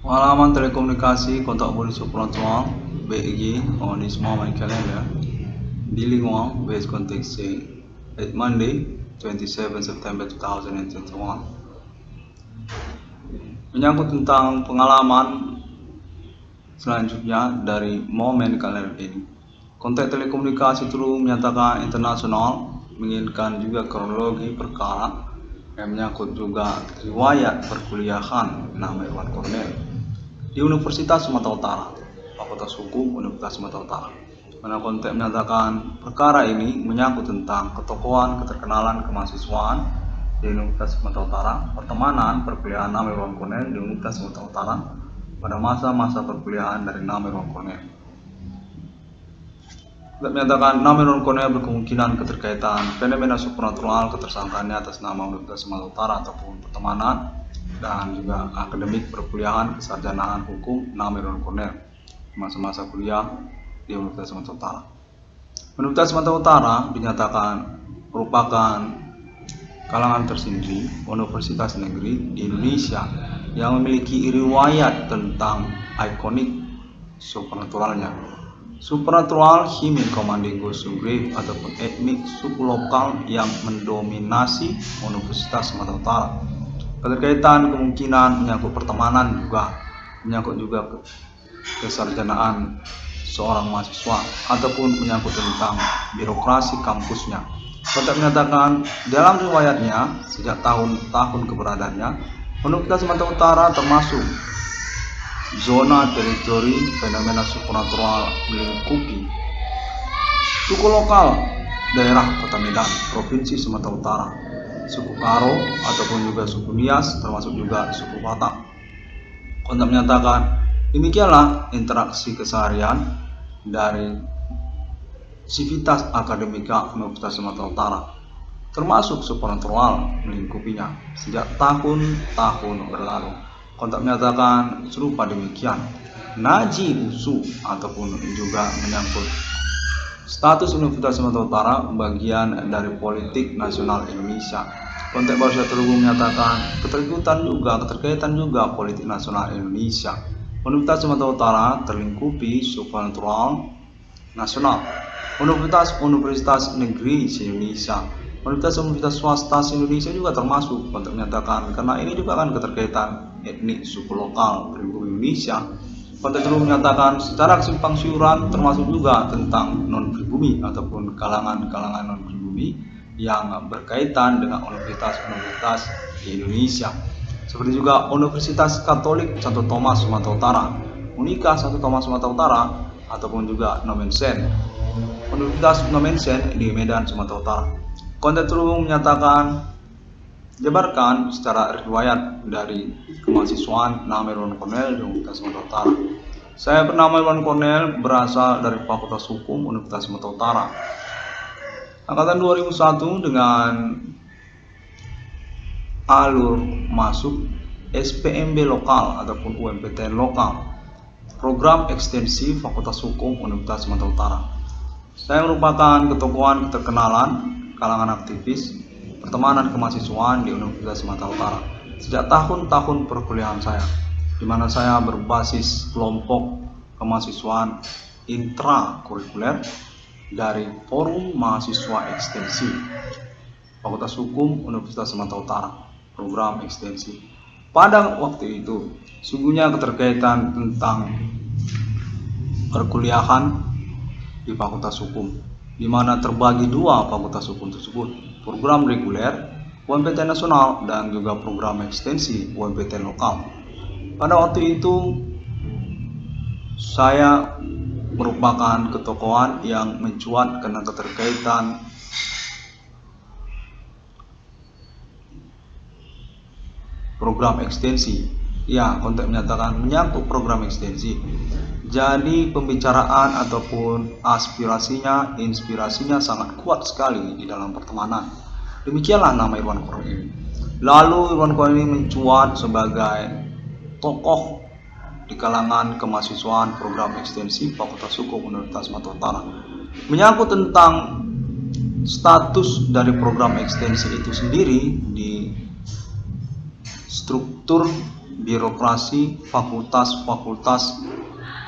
Pengalaman telekomunikasi kontak bodi supernatural BEG on this moment calendar di lingkungan base context at Monday 27 September 2021 menyangkut tentang pengalaman selanjutnya dari momen kalender ini. Kontak telekomunikasi terus menyatakan internasional menginginkan juga kronologi perkara yang menyangkut juga riwayat perkuliahan nama Irwan Cornel di Universitas Sumatera Utara, Fakultas Hukum Universitas Sumatera Utara. Mana kontak menyatakan perkara ini menyangkut tentang ketokohan, keterkenalan, kemahasiswaan di Universitas Sumatera Utara, pertemanan, perkuliahan nama Irwan Cornel di Universitas Sumatera Utara pada masa-masa perkuliahan dari nama Irwan Cornel. Menyatakan nama Irwan Cornel berkemungkinan keterkaitan fenomena supernatural ketersangkaannya atas nama Universitas Sumatera Utara ataupun pertemanan dan juga akademik perkuliahan kesarjanaan hukum nama Irwan Cornel masa-masa kuliah di Universitas Sumatera Utara. Universitas Sumatera Utara dinyatakan merupakan kalangan tersendiri universitas negeri di Indonesia yang memiliki riwayat tentang ikonik supernaturalnya. Supernatural Himin Komandingo Sugri ataupun etnik suku lokal yang mendominasi Universitas Sumatera Utara. Keterkaitan kemungkinan menyangkut pertemanan juga, menyangkut juga kesarjanaan seorang mahasiswa ataupun menyangkut tentang birokrasi kampusnya. Kontak menyatakan dalam riwayatnya sejak tahun-tahun keberadaannya Universitas Sumatera Utara termasuk zona teritori fenomena supernatural melingkupi suku lokal daerah Kota Medan, Provinsi Sumatera Utara, suku Karo ataupun juga suku Nias termasuk juga suku Batak. Kontak menyatakan demikianlah interaksi keseharian dari sivitas akademika Universitas Sumatera Utara termasuk supernatural melingkupinya sejak tahun-tahun berlalu. Kontak menyatakan serupa demikian. Naji Usu ataupun juga menyangkut status Universitas Sumatera Utara bagian dari politik nasional Indonesia. Kontak baru saja terhubung menyatakan keterkaitan juga politik nasional Indonesia. Universitas Sumatera Utara terlingkupi supernatural nasional. Universitas negeri se-Indonesia, Universitas swasta se-Indonesia juga termasuk. Kontak menyatakan karena ini juga akan keterkaitan etnik suku lokal pribumi Indonesia. Kontak terus menyatakan secara simpang siuran termasuk juga tentang non pribumi ataupun kalangan-kalangan non pribumi yang berkaitan dengan universitas-universitas di Indonesia, seperti juga Universitas Katolik Santo Thomas Sumatera Utara, Unika Santo Thomas Sumatera Utara, ataupun juga Nomensen, Universitas Nomensen di Medan Sumatera Utara. Kontak terus menyatakan jabarkan secara riwayat dari kemahasiswaan nama Irwan Cornel di Universitas Sumatera Utara. Saya bernama Irwan Cornel, berasal dari Fakultas Hukum Universitas Sumatera Utara. Angkatan 2001 dengan alur masuk SPMB lokal ataupun UMPTN lokal, program ekstensi Fakultas Hukum Universitas Sumatera Utara. Saya merupakan ketokohan keterkenalan kalangan aktivis pertemanan kemahasiswaan di Universitas Sumatera Utara sejak tahun-tahun perkuliahan saya, di mana saya berbasis kelompok kemahasiswaan intrakurikuler dari Forum Mahasiswa Ekstensi Fakultas Hukum Universitas Sumatera Utara, program ekstensi. Pada waktu itu, sungguhnya keterkaitan tentang perkuliahan di Fakultas Hukum, di mana terbagi dua fakultas hukum tersebut, program reguler UMPTN nasional dan juga program ekstensi UMPTN lokal. Pada waktu itu saya merupakan ketokohan yang mencuat karena keterkaitan program ekstensi. Ya, kontak menyatakan menyangkut program ekstensi. Jadi pembicaraan ataupun inspirasinya sangat kuat sekali di dalam pertemanan. Demikianlah nama Irwan Cornel ini. Lalu Irwan Cornel ini mencuat sebagai tokoh di kalangan kemahasiswaan program ekstensi Fakultas Hukum Universitas Sumatera Utara. Menyangkut tentang status dari program ekstensi itu sendiri di struktur birokrasi fakultas-fakultas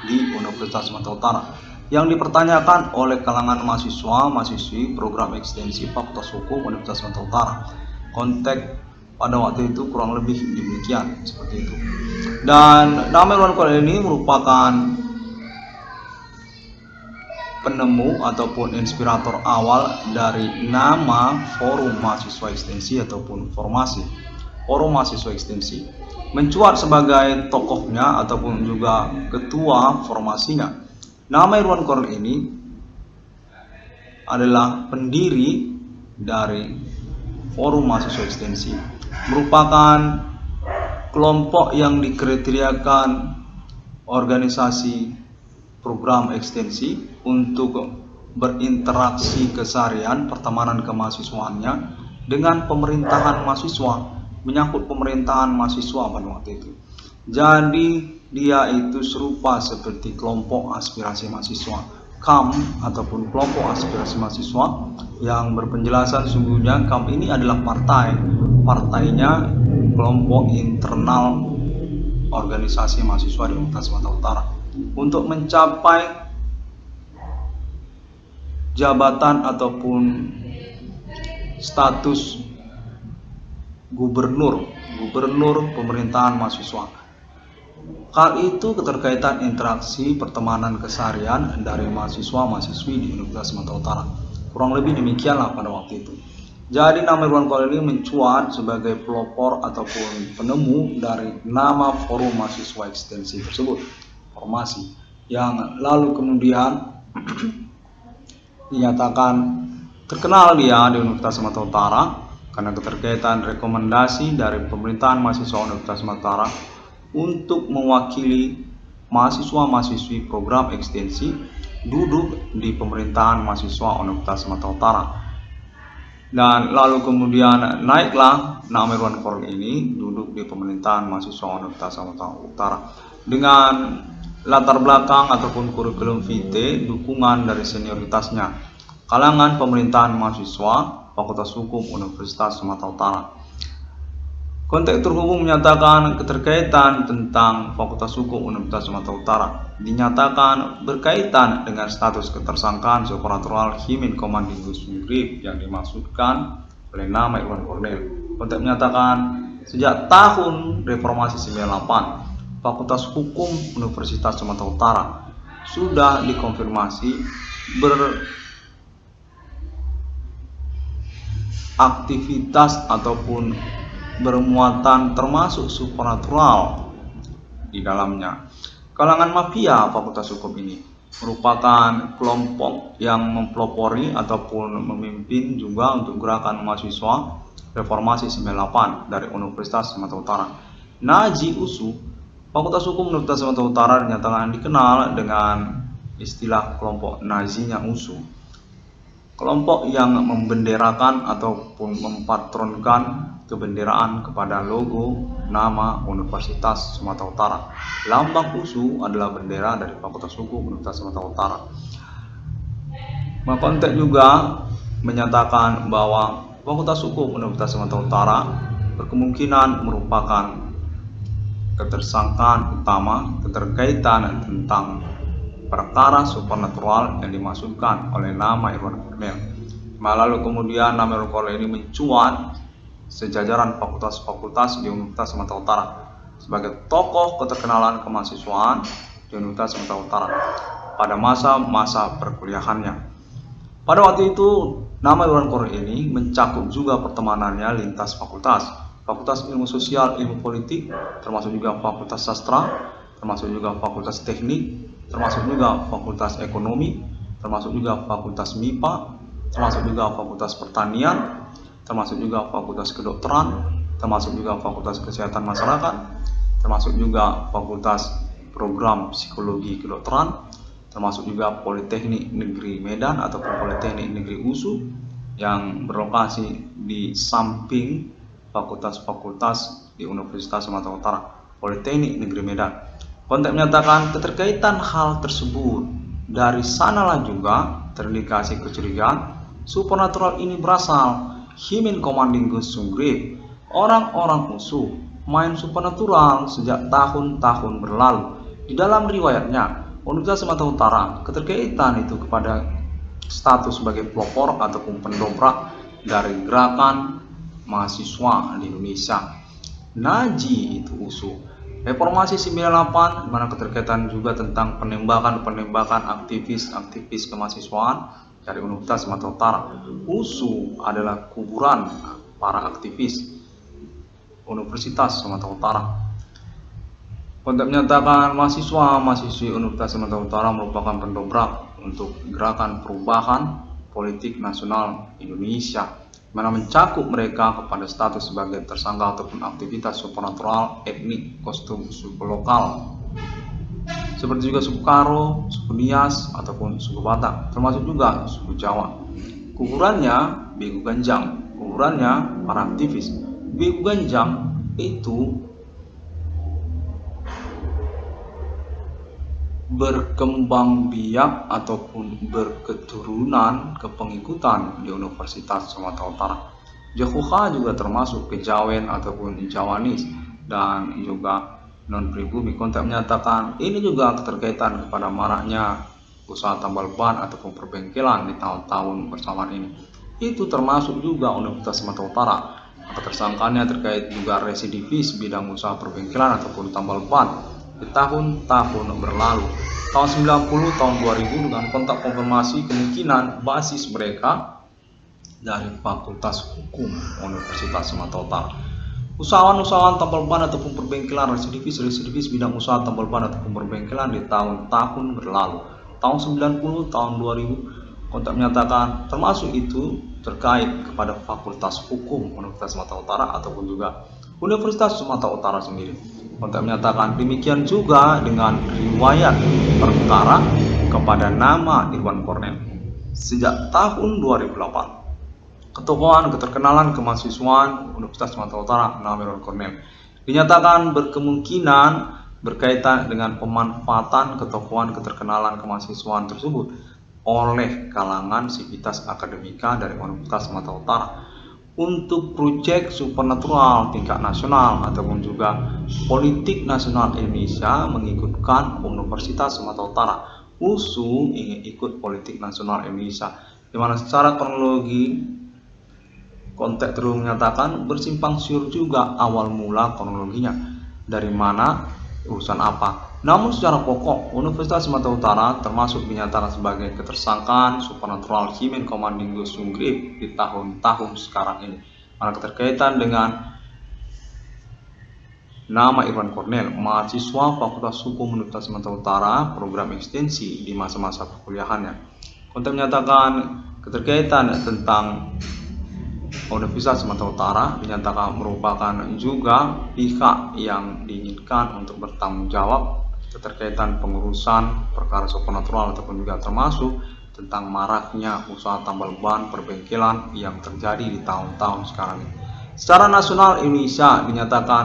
di Universitas Sumatera Utara yang dipertanyakan oleh kalangan mahasiswa-mahasiswi program ekstensi Fakultas Hukum Universitas Sumatera Utara. Konteks pada waktu itu kurang lebih demikian, seperti itu. Dan nama Irwan Kolil ini merupakan penemu ataupun inspirator awal dari nama Forum Mahasiswa Ekstensi ataupun formasi Forum Mahasiswa Ekstensi. Mencuat sebagai tokohnya ataupun juga ketua formasinya. Nama Irwan Kolil ini adalah pendiri dari Forum Mahasiswa Ekstensi, merupakan kelompok yang dikriteriakan organisasi program ekstensi untuk berinteraksi keseharian pertemanan kemahasiswaannya dengan pemerintahan mahasiswa, menyangkut pemerintahan mahasiswa pada waktu itu. Jadi dia itu serupa seperti kelompok aspirasi mahasiswa, KAM ataupun kelompok aspirasi mahasiswa, yang berpenjelasan sesungguhnya KAM ini adalah partainya kelompok internal organisasi mahasiswa di Universitas Sumatera Utara untuk mencapai jabatan ataupun status gubernur pemerintahan mahasiswa. Hal itu keterkaitan interaksi pertemanan keseharian dari mahasiswa-mahasiswi di Universitas Sumatera Utara. Kurang lebih demikianlah pada waktu itu. Jadi nama Irwan Kolil ini mencuat sebagai pelopor ataupun penemu dari nama Forum Mahasiswa Ekstensi tersebut, formasi, yang lalu kemudian dinyatakan terkenal dia di Universitas Sumatera Utara karena keterkaitan rekomendasi dari pemerintahan mahasiswa Universitas Sumatera Utara untuk mewakili mahasiswa-mahasiswi program ekstensi duduk di pemerintahan mahasiswa Universitas Sumatera Utara. Dan lalu kemudian naiklah nama Irwan Kolil ini duduk di pemerintahan mahasiswa Universitas Sumatera Utara dengan latar belakang ataupun kurikulum vitae dukungan dari senioritasnya kalangan pemerintahan mahasiswa Fakultas Hukum Universitas Sumatera Utara. Konteks terhubung menyatakan keterkaitan tentang Fakultas Hukum Universitas Sumatera Utara dinyatakan berkaitan dengan status ketersangkaan supranatural Himin Komandingus Ungrip yang dimaksudkan oleh nama Irwan Kolil. Konteks menyatakan sejak tahun Reformasi 98 Fakultas Hukum Universitas Sumatera Utara sudah dikonfirmasi beraktivitas ataupun bermuatan termasuk supranatural di dalamnya. Kalangan mafia Fakultas Hukum ini merupakan kelompok yang mempelopori ataupun memimpin juga untuk gerakan mahasiswa Reformasi 98 dari Universitas Sumatera Utara. Naji USU, Fakultas Hukum Universitas Sumatera Utara dinyatakan dikenal dengan istilah kelompok Nazinya USU. Kelompok yang membenderakan ataupun mempatronkan kebenderaan kepada logo nama Universitas Sumatera Utara. Lambang USU adalah bendera dari Fakultas Hukum Universitas Sumatera Utara. Konteks juga menyatakan bahwa Fakultas Hukum Universitas Sumatera Utara berkemungkinan merupakan ketersangkaan utama keterkaitan tentang perkara supernatural yang dimaksudkan oleh nama Irwan Kolil. Lalu kemudian nama Irwan Kolil ini mencuat sejajaran fakultas-fakultas di Universitas Sumatera Utara sebagai tokoh keterkenalan kemahasiswaan di Universitas Sumatera Utara pada masa-masa perkuliahannya. Pada waktu itu, nama Irwan Kolil ini mencakup juga pertemanannya lintas fakultas, Fakultas Ilmu Sosial, Ilmu Politik, termasuk juga Fakultas Sastra, termasuk juga Fakultas Teknik, termasuk juga Fakultas Ekonomi, termasuk juga Fakultas MIPA, termasuk juga Fakultas Pertanian, termasuk juga Fakultas Kedokteran, termasuk juga Fakultas Kesehatan Masyarakat, termasuk juga Fakultas Program Psikologi Kedokteran, termasuk juga Politeknik Negeri Medan ataupun Politeknik Negeri USU yang berlokasi di samping fakultas-fakultas di Universitas Sumatera Utara, Politeknik Negeri Medan. Konteks menyatakan keterkaitan hal tersebut. Dari sanalah juga terindikasi kecurigaan supernatural ini berasal Himin Komandingus Ungrip, orang-orang USU main supernatural sejak tahun-tahun berlalu. Di dalam riwayatnya, Universitas Sumatera Utara keterkaitan itu kepada status sebagai pelopor ataupun pendobrak dari gerakan mahasiswa di Indonesia. Naji itu usul Reformasi 98, di mana keterkaitan juga tentang penembakan aktivis kemahasiswaan dari Universitas Sumatera Utara. USU adalah kuburan para aktivis Universitas Sumatera Utara. Konteks menyatakan mahasiswa-mahasiswi Universitas Sumatera Utara merupakan pendobrak untuk gerakan perubahan politik nasional Indonesia, mana mencakup mereka kepada status sebagai tersangka ataupun aktivitas supernatural etnik kostum suku lokal seperti juga suku Karo, suku Nias ataupun suku Batak, termasuk juga suku Jawa. Kuburannya Biku Ganjang, kuburannya para aktivis. Biku Ganjang itu berkembang biak ataupun berketurunan kepengikutan di Universitas Sumatera Utara. Jakuha juga termasuk kejawen ataupun Jawanis dan juga non-pribumi. Konteks menyatakan ini juga keterkaitan kepada maraknya usaha tambal ban ataupun perbengkelan di tahun-tahun bersamaan ini. Itu termasuk juga Universitas Sumatera Utara. Tersangkanya terkait juga residivis bidang usaha perbengkelan ataupun tambal ban di tahun-tahun berlalu. Tahun 90, tahun 2000 dengan kontak konfirmasi kemungkinan basis mereka dari Fakultas Hukum Universitas Sumatera Utara. Usahawan-usahawan tambal ban ataupun perbengkelan residivis bidang usaha tambal ban ataupun perbengkelan di tahun-tahun berlalu. Tahun 90, tahun 2000 kontak menyatakan termasuk itu terkait kepada Fakultas Hukum Universitas Sumatera Utara ataupun juga Universitas Sumatera Utara sendiri. Kontak menyatakan demikian juga dengan riwayat perkara kepada nama Irwan Cornel. Sejak tahun 2008, ketokohan keterkenalan kemahasiswaan Universitas Sumatera Utara nama Irwan Cornel dinyatakan berkemungkinan berkaitan dengan pemanfaatan ketokohan keterkenalan kemahasiswaan tersebut oleh kalangan sivitas akademika dari Universitas Sumatera Utara untuk proyek supernatural tingkat nasional ataupun juga politik nasional Indonesia mengikutkan Universitas Sumatera Utara. USU ingin ikut politik nasional Indonesia, di mana secara kronologi konteks terus menyatakan bersimpang siur juga awal mula kronologinya dari mana urusan apa. Namun secara pokok Universitas Sumatera Utara termasuk dinyatakan sebagai ketersangkaan supernatural Himen Komandingo Sunggrip di tahun-tahun sekarang ini. Mana keterkaitan dengan nama Irwan Cornel, mahasiswa Fakultas Hukum Universitas Sumatera Utara, program ekstensi di masa-masa perkuliahannya. Konteks menyatakan keterkaitan tentang Universitas Sumatera Utara dinyatakan merupakan juga pihak yang diinginkan untuk bertanggung jawab keterkaitan pengurusan perkara supernatural ataupun juga termasuk tentang maraknya usaha tambal ban perbengkelan yang terjadi di tahun-tahun sekarang ini. Secara nasional Indonesia dinyatakan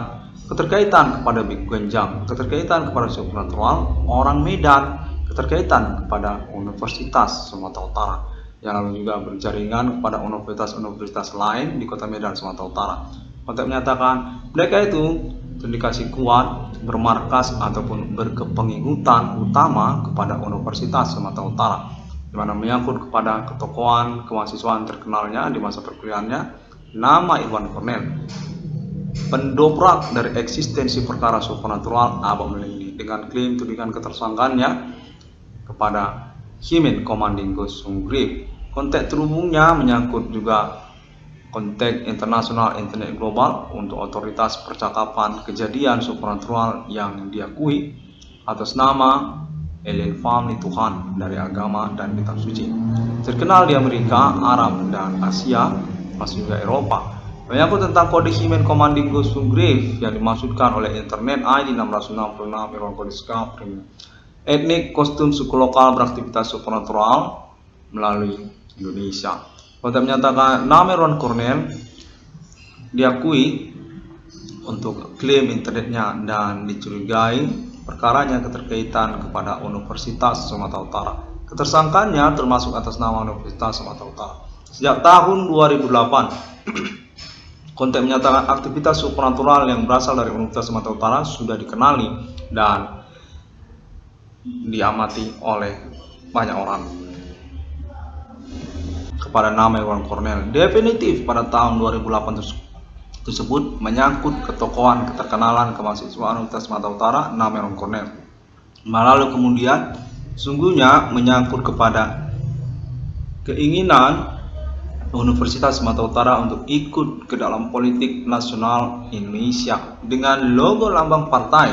keterkaitan kepada Biku Ganjang, keterkaitan kepada supernatural orang Medan, keterkaitan kepada Universitas Sumatera Utara yang lalu juga berjaringan kepada universitas-universitas lain di Kota Medan, Sumatera Utara. Konteks menyatakan mereka itu terindikasi kuat bermarkas ataupun berkepengikutan utama kepada Universitas Sumatera Utara, di mana menyangkut kepada ketokohan kemahasiswaan terkenalnya di masa perkuliahannya nama Irwan Cornel, pendobrak dari eksistensi perkara supernatural Abang Melindi dengan klaim tudingan ketersangkaannya kepada Himen Komandingo Sunggrip. Konteks terhubungnya menyangkut juga konteks internasional internet global untuk otoritas percakapan kejadian supernatural yang diakui atas nama Alien Family Tuhan dari agama dan kitab suci, terkenal di Amerika, Arab, dan Asia, masuk juga Eropa. Menyangkut tentang kode Himen Komandingo Sunggrip yang dimaksudkan oleh internet ID 666 Irwan Kodiska etnik kostum suku lokal beraktivitas supernatural melalui Indonesia. Konteks menyatakan nama Irwan Cornel diakui untuk klaim internetnya dan dicurigai perkaranya keterkaitan kepada Universitas Sumatera Utara. Ketersangkaannya termasuk atas nama Universitas Sumatera Utara. Sejak tahun 2008 Konten menyatakan aktivitas supranatural yang berasal dari Universitas Sumatera Utara sudah dikenali dan diamati oleh banyak orang. Kepada nama Irwan Cornell, definitif pada tahun 2008 tersebut menyangkut ketokohan keterkenalan kemahasiswaan Universitas Sumatera Utara nama Irwan Cornell. Lalu kemudian sungguhnya menyangkut kepada keinginan Universitas Sumatera Utara untuk ikut ke dalam politik nasional Indonesia dengan logo lambang partai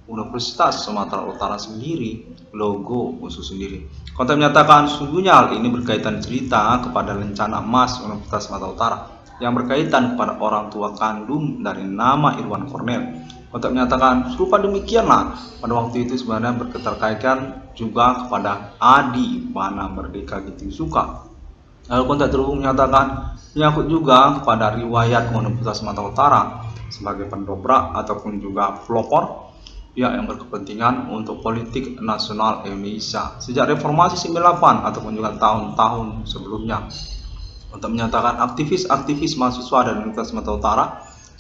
Universitas Sumatera Utara sendiri, logo khusus sendiri. Konten menyatakan sungguhnya hal ini berkaitan cerita kepada rencana emas Universitas Sumatera Utara yang berkaitan kepada orang tua kandung dari nama Irwan Cornell. Konten menyatakan serupa demikianlah pada waktu itu sebenarnya berketerkaitan juga kepada Adi Mana Merdeka Gitu Suka. Lalu konten terhubung menyatakan menyangkut juga kepada riwayat Universitas Sumatera Utara sebagai pendobrak ataupun juga pelopor pihak yang berkepentingan untuk politik nasional Indonesia sejak reformasi 98 ataupun juga tahun-tahun sebelumnya. Untuk menyatakan aktivis-aktivis mahasiswa dari Universitas Sumatera Utara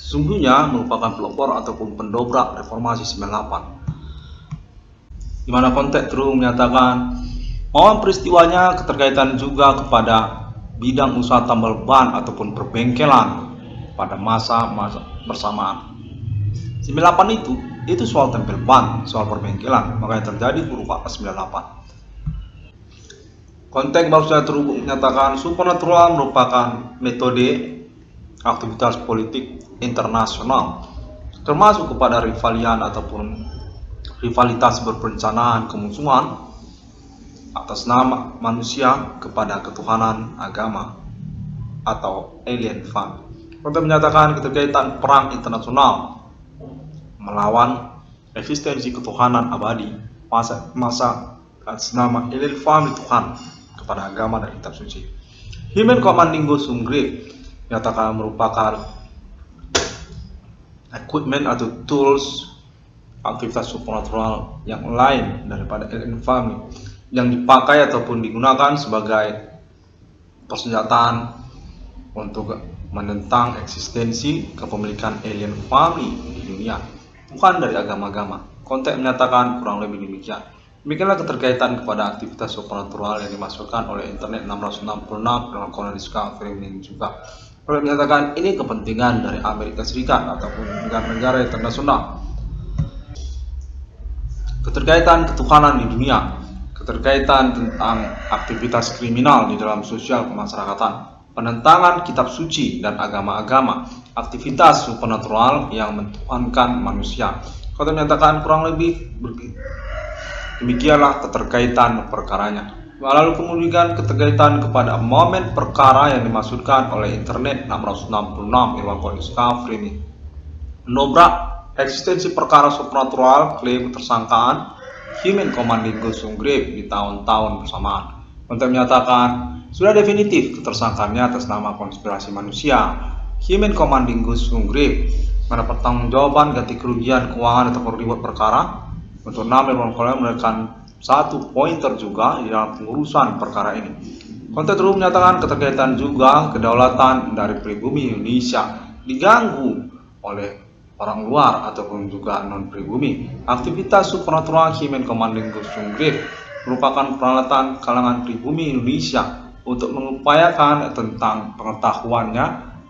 sesungguhnya merupakan pelopor ataupun pendobrak reformasi 98. Di mana konten terhubung menyatakan mohon peristiwanya keterkaitan juga kepada bidang usaha tambal ban ataupun perbengkelan pada masa bersamaan. 98 itu soal tempel ban, soal perbengkelan, makanya terjadi berupa 98. Konteks baru saja terhubung menyatakan supernatural merupakan metode aktivitas politik internasional, termasuk kepada rivalitas berperencanaan kemusuhan atas nama manusia kepada ketuhanan agama atau alien fund. Konten menyatakan keterkaitan perang internasional melawan eksistensi ketuhanan abadi masa atas nama alien fund Tuhan kepada agama dan kitab suci. Human Commanding Ghost Grip menyatakan merupakan equipment atau tools aktivitas supernatural yang lain daripada alien family yang dipakai ataupun digunakan sebagai persenjataan untuk menentang eksistensi kepemilikan alien family di dunia, bukan dari agama-agama. Konteks menyatakan kurang lebih demikian. Demikianlah keterkaitan kepada aktivitas supernatural yang dimasukkan oleh Internet 666 dalam Cornell Discovery ini juga. Konteks menyatakan ini kepentingan dari Amerika Serikat ataupun negara-negara internasional. Keterkaitan ketuhanan di dunia, keterkaitan tentang aktivitas kriminal di dalam sosial kemasyarakatan, penentangan kitab suci dan agama-agama, aktivitas supernatural yang mentuhankan manusia. Kota menyatakan kurang lebih demikianlah keterkaitan perkaranya. Lalu kemudian keterkaitan kepada momen perkara yang dimaksudkan oleh Internet 666 Irwan Cornell Discovery ini menobrak eksistensi perkara supernatural klaim tersangkaan Human Commanding Ghost Grip di tahun-tahun bersamaan. Untuk menyatakan sudah definitif ketersangkaannya atas nama konspirasi manusia Human Commanding Ghost Grip pada pertanggungjawaban ganti kerugian keuangan atau reward perkara. Untuk nama Irwan Cornell memberikan satu pointer juga di dalam pengurusan perkara ini. Konten terus menyatakan keterkaitan juga kedaulatan dari pribumi Indonesia diganggu oleh orang luar ataupun juga non-pribumi. Aktivitas supernatural Human Commanding Ghost Grip merupakan peralatan kalangan pribumi Indonesia untuk mengupayakan tentang pengetahuannya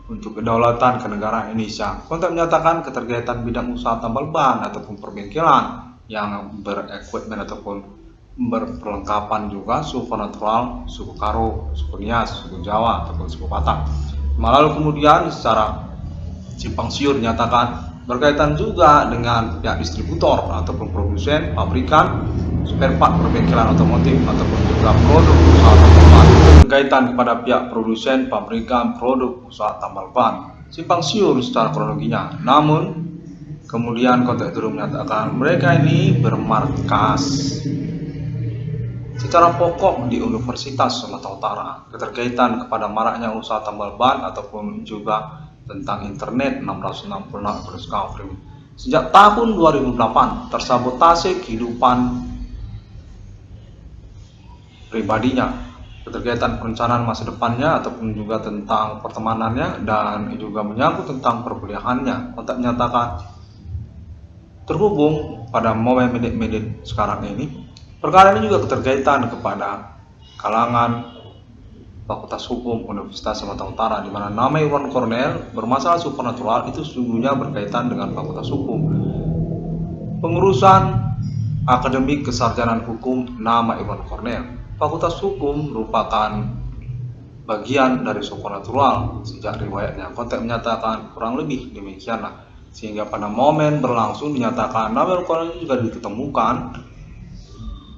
untuk kedaulatan kenegaraan Indonesia. Konten menyatakan keterkaitan bidang usaha tambal ban ataupun perbengkelan yang berequipment ataupun berperlengkapan juga supernatural suku Karo, suku Nias, suku Jawa ataupun suku Batak. Lalu kemudian secara simpang siur dinyatakan berkaitan juga dengan pihak distributor ataupun produsen, pabrikan, spare part perbengkelan otomotif ataupun juga produk usaha tambal ban. Berkaitan kepada pihak produsen, pabrikan, produk usaha tambal ban. Simpang siur secara kronologinya. Namun kemudian konteks itu menyatakan mereka ini bermarkas secara pokok di Universitas Sumatera Utara. Keterkaitan kepada maraknya usaha tambal ban ataupun juga tentang Internet 666 Discovery. Sejak tahun 2008 tersabotase kehidupan pribadinya, keterkaitan perencanaan masa depannya ataupun juga tentang pertemanannya, dan juga menyangkut tentang perkuliahannya. Kontak menyatakan terhubung pada momen menit-menit sekarang ini, perkara ini juga keterkaitan kepada kalangan Fakultas Hukum Universitas Sumatera Utara, di mana nama Irwan Cornel bermasalah supernatural itu sesungguhnya berkaitan dengan Fakultas Hukum. Pengurusan akademik kesarjanaan hukum nama Irwan Cornel. Fakultas Hukum merupakan bagian dari supernatural sejak riwayatnya. Kontek menyatakan kurang lebih demikianlah, sehingga pada momen berlangsung dinyatakan nama Irwan Cornel juga ditemukan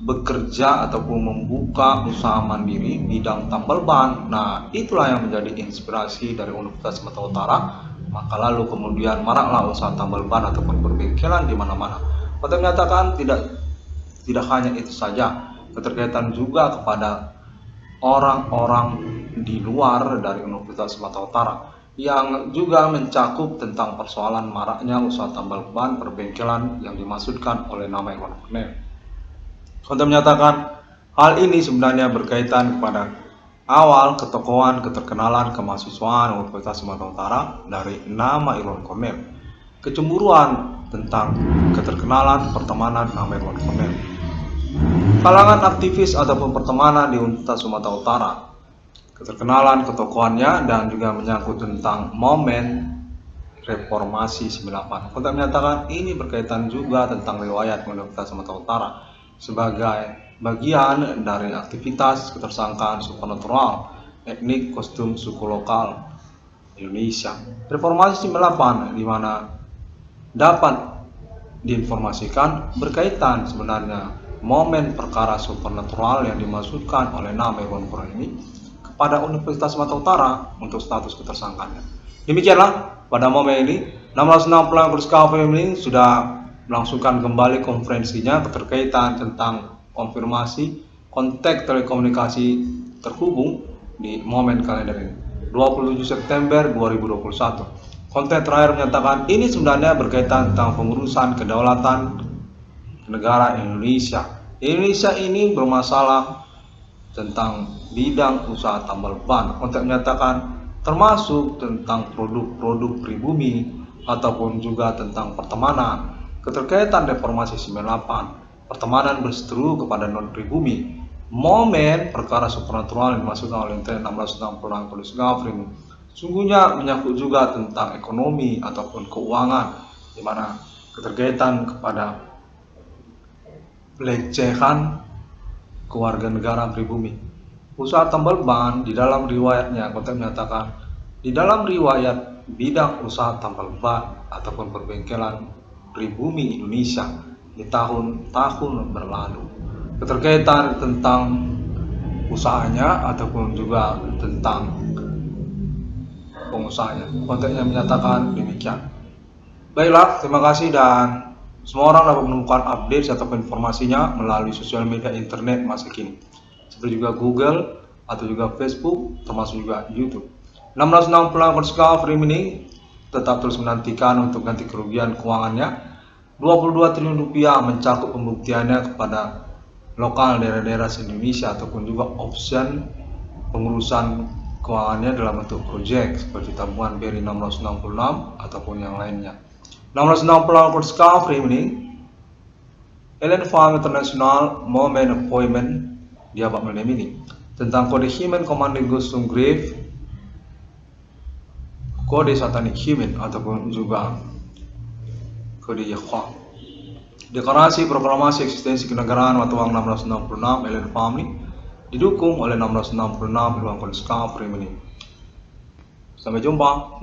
bekerja ataupun membuka usaha mandiri bidang tambal ban. Nah, itulah yang menjadi inspirasi dari Universitas Sumatera Utara. Maka lalu kemudian maraklah usaha tambal ban ataupun berbengkelan di mana-mana. Kontek menyatakan tidak hanya itu saja, keterkaitan juga kepada orang-orang di luar dari Universitas Sumatera Utara yang juga mencakup tentang persoalan maraknya usaha tambal ban perbengkelan yang dimaksudkan oleh nama Irwan Cornel. Kontek menyatakan hal ini sebenarnya berkaitan kepada awal ketokohan keterkenalan kemahasiswaan Universitas Sumatera Utara dari nama Irwan Cornel, kecemburuan tentang keterkenalan pertemanan nama Irwan Cornel, kalangan aktivis ataupun pertemanan di Universitas Sumatera Utara, keterkenalan ketokohannya, dan juga menyangkut tentang momen reformasi 98. Kontek menyatakan ini berkaitan juga tentang riwayat Universitas Sumatera Utara sebagai bagian dari aktivitas ketersangkaan supernatural etnik kostum suku lokal Indonesia. Reformasi 98 di mana dapat diinformasikan berkaitan sebenarnya momen perkara supernatural yang dimaksudkan oleh nama Irwan Cornel ini kepada Universitas Sumatera Utara untuk status ketersangkaannya. Demikianlah pada momen ini 16 pelanggar Kurskafem ini sudah melangsungkan kembali konferensinya keterkaitan tentang konfirmasi kontak telekomunikasi terhubung di momen kalender ini 27 September 2021. Kontak terakhir menyatakan ini sebenarnya berkaitan tentang pengurusan kedaulatan negara Indonesia. Indonesia ini bermasalah tentang bidang usaha tambal ban. Kontak menyatakan termasuk tentang produk-produk pribumi ataupun juga tentang pertemanan. Keterkaitan reformasi 98, pertemanan berseteru kepada non-pribumi, momen perkara supernatural yang dimaksudkan oleh Intern 1666 Polisi Gafrin sungguhnya menyangkut juga tentang ekonomi ataupun keuangan, di mana keterkaitan kepada pelecehan kewarganegaraan pribumi. Usaha tambal ban di dalam riwayatnya, Kontek menyatakan di dalam riwayat bidang usaha tambal ban ataupun perbengkelan pribumi Indonesia di tahun-tahun berlalu, keterkaitan tentang usahanya ataupun juga tentang pengusahanya. Konteknya menyatakan demikian. Baiklah, terima kasih, dan semua orang dapat menemukan update atau informasinya melalui sosial media internet masa kini, seperti juga Google atau juga Facebook, termasuk juga YouTube. 1660 Kurskafem ini tetap terus menantikan untuk ganti kerugian keuangannya 22 triliun rupiah, mencakup pembuktiannya kepada lokal daerah-daerah se-Indonesia ataupun juga option pengurusan keuangannya dalam bentuk proyek seperti tabungan BRI 1666 ataupun yang lainnya. 1660 Kurskafem ini Ellen Farm International Moment Appointment dia Pak Menem ini tentang kode Human Commanding Gusung Grave, kode Satanic Human ataupun juga kode Yahweh. Deklarasi proklamasi eksistensi kenegaraan Watuang 1666 Ellen Farm ini didukung oleh 1666 Irwan Kurskafem ini. Sampai jumpa.